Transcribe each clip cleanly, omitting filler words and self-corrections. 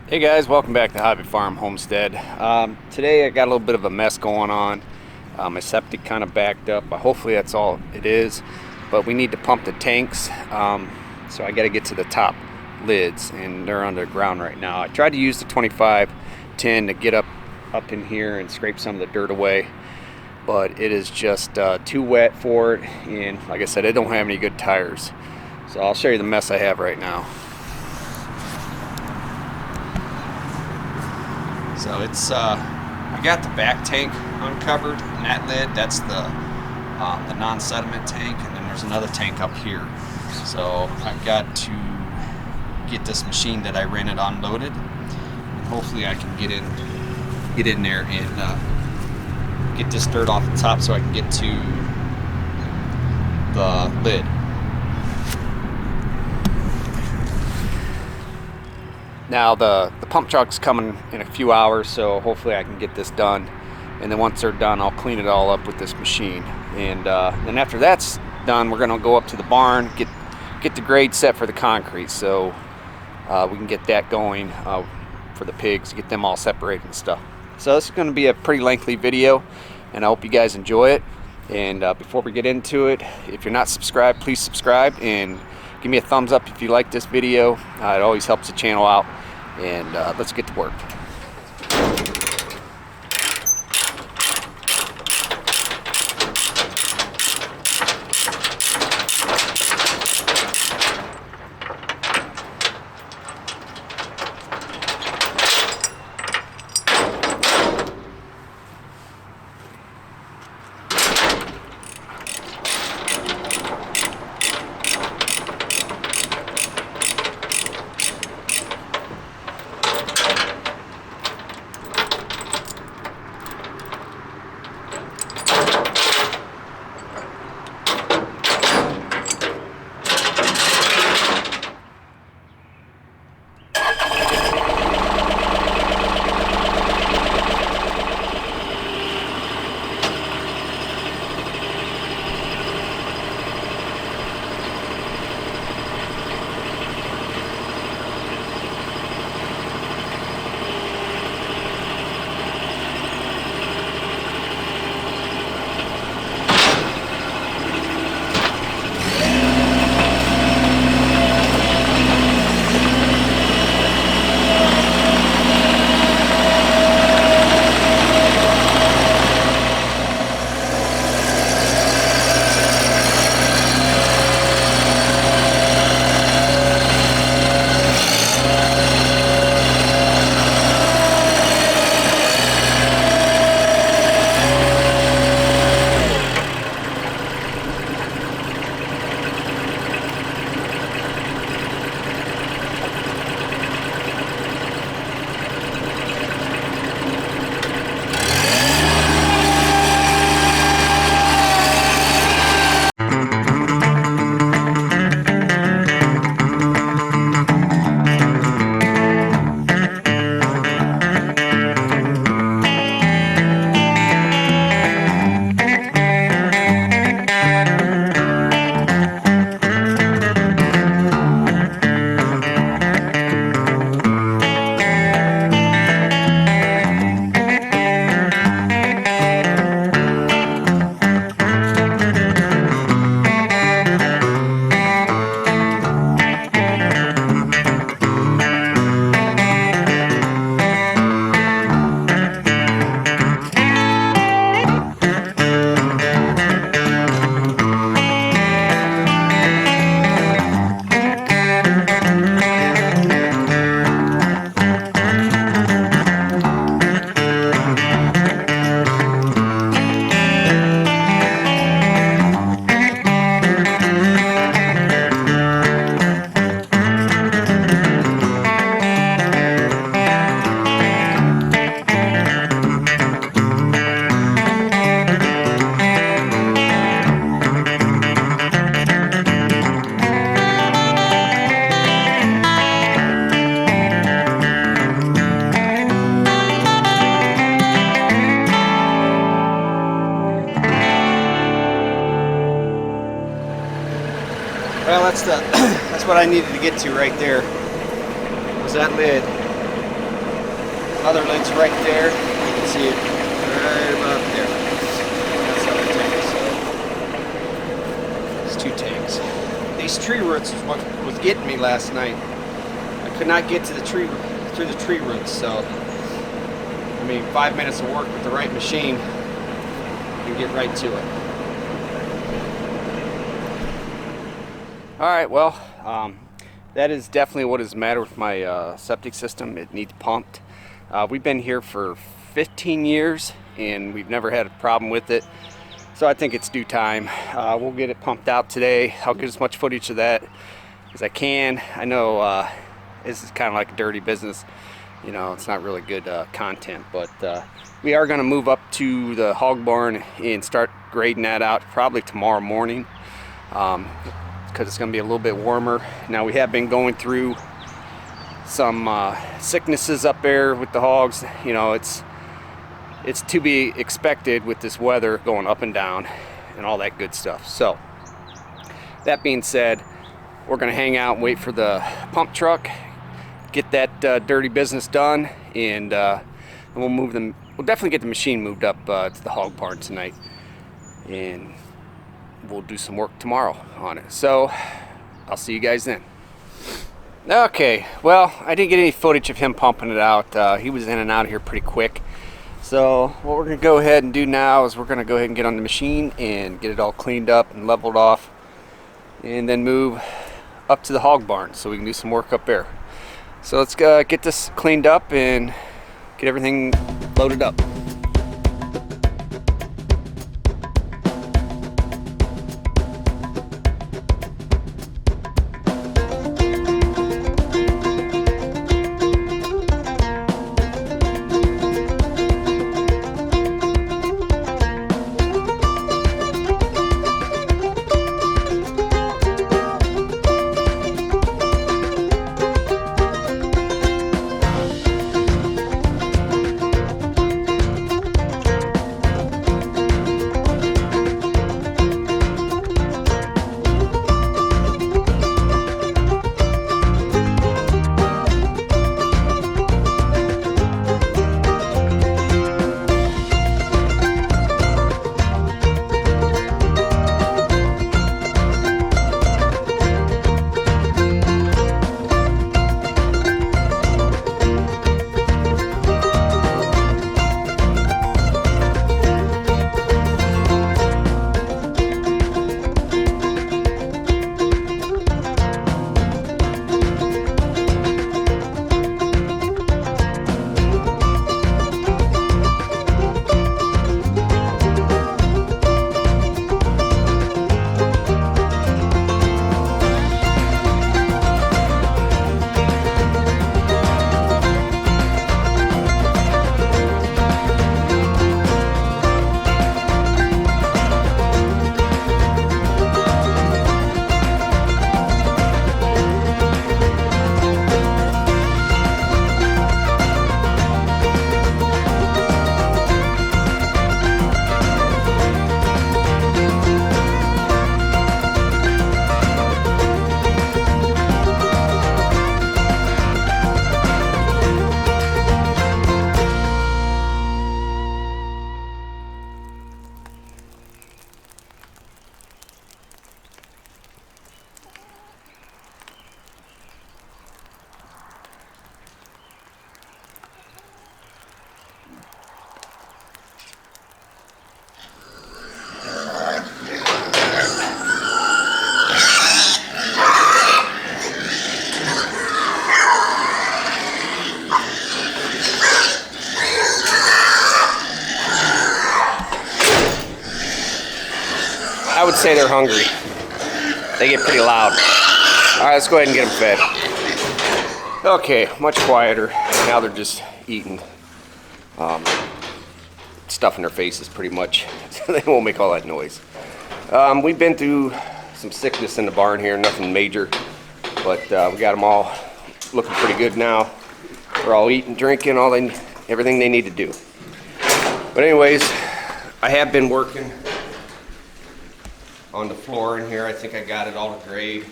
Hey guys, welcome back to Thehobbyfarm Homestead. Today I got a little bit of a mess going on. My septic kind of backed up. Hopefully that's all it is, but we need to pump the tanks, so I got to get to the top lids and they're underground right now. I tried to use the 2510 to get up in here and scrape some of the dirt away, but it is just too wet for it, and like I said, I don't have any good tires. So I'll show you the mess I have right now. So it's I got the back tank uncovered, and that lid, that's the non-sediment tank, and then there's another tank up here. So I've got to get this machine that I rented unloaded, and hopefully I can get in there and get this dirt off the top so I can get to the lid. Now the pump truck's coming in a few hours, so hopefully I can get this done. And then once they're done, I'll clean it all up with this machine. And then after that's done, we're gonna go up to the barn, get the grade set for the concrete, so we can get that going for the pigs, get them all separated and stuff. So this is gonna be a pretty lengthy video, and I hope you guys enjoy it. And before we get into it, if you're not subscribed, please subscribe and give me a thumbs up if you like this video. It always helps the channel out. And let's get to work. Well, that's what I needed to get to right there, was that lid. Other lid's right there. You can see it right about there. That's the other tank. So it's 2 tanks. These tree roots is what was getting me last night. I could not get to the tree through the tree roots. So I mean, 5 minutes of work with the right machine, you can get right to it. All right, well, that is definitely what is the matter with my septic system. It needs pumped. We've been here for 15 years and we've never had a problem with it. So I think it's due time. We'll get it pumped out today. I'll get as much footage of that as I can. I know this is kind of like a dirty business. You know, it's not really good content, but we are going to move up to the hog barn and start grading that out probably tomorrow morning. Because it's going to be a little bit warmer. Now we have been going through some sicknesses up there with the hogs. You know, it's to be expected with this weather going up and down and all that good stuff. So that being said, we're going to hang out and wait for the pump truck, get that dirty business done, and we'll move them. We'll definitely get the machine moved up to the hog barn tonight, and we'll do some work tomorrow on it. So I'll see you guys then. Okay, well, I didn't get any footage of him pumping it out. He was in and out of here pretty quick. So what we're gonna go ahead and do now is we're gonna go ahead and get on the machine and get it all cleaned up and leveled off, and then move up to the hog barn so we can do some work up there. So let's get this cleaned up and get everything loaded up. I would say they're hungry. They get pretty loud. All right, let's go ahead and get them fed. Okay, much quieter. Now they're just eating stuff in their faces pretty much. So they won't make all that noise. We've been through some sickness in the barn here, nothing major, but we got them all looking pretty good now. They're all eating, drinking, everything they need to do. But anyways, I have been working on the floor in here. I think I got it all to grade,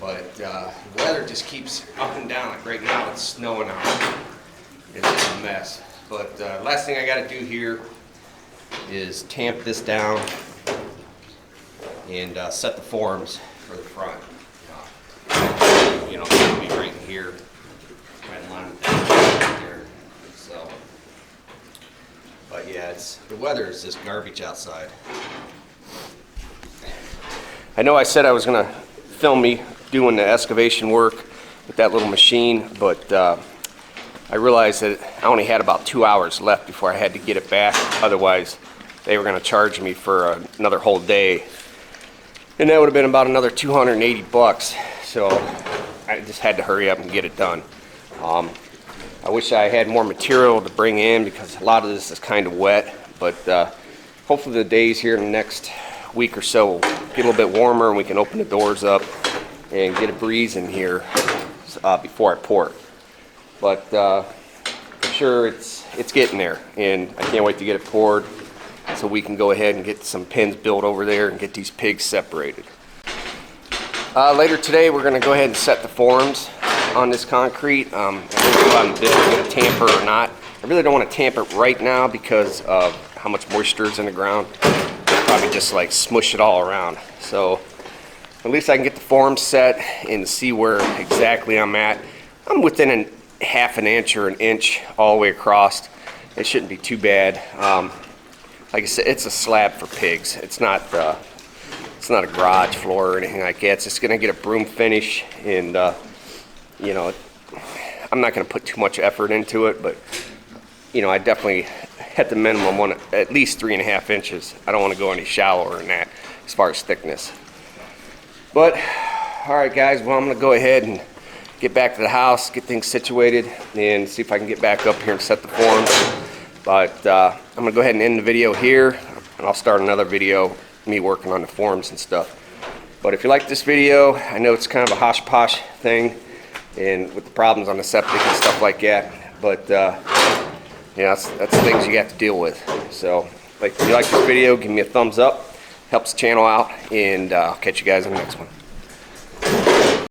but the weather just keeps up and down. Like right now it's snowing out, it's just a mess. But last thing I got to do here is tamp this down and set the forms for the front. You know, it's going to be right here, right in line with that right there. So, but yeah, the weather is just garbage outside. I know I said I was going to film me doing the excavation work with that little machine, but I realized that I only had about 2 hours left before I had to get it back. Otherwise, they were going to charge me for another whole day, and that would have been about another $280. So I just had to hurry up and get it done. I wish I had more material to bring in because a lot of this is kind of wet, but hopefully the days here in the next week or so will get a little bit warmer and we can open the doors up and get a breeze in here before I pour it. But I'm sure it's getting there, and I can't wait to get it poured so we can go ahead and get some pins built over there and get these pigs separated. Later today we're going to go ahead and set the forms on this concrete. I don't know if I'm going to tamper or not. I really don't want to tamper it right now because of how much moisture is in the ground. I'll probably just like smush it all around. So at least I can get the forms set and see where exactly I'm at. I'm within a half an inch or an inch all the way across. It shouldn't be too bad. Like I said, it's a slab for pigs. It's not a garage floor or anything like that. It's just gonna get a broom finish, and you know, I'm not gonna put too much effort into it, but you know, I definitely at the minimum want at least 3.5 inches. I don't want to go any shallower than that as far as thickness. But all right, guys. Well, I'm gonna go ahead and get back to the house, get things situated, and see if I can get back up here and set the forms. But I'm gonna go ahead and end the video here, and I'll start another video, me working on the forms and stuff. But if you like this video, I know it's kind of a hosh-posh thing, and with the problems on the septic and stuff like that, but you know, that's things you have to deal with. So, if you like this video, give me a thumbs up, helps the channel out, and I'll catch you guys in the next one.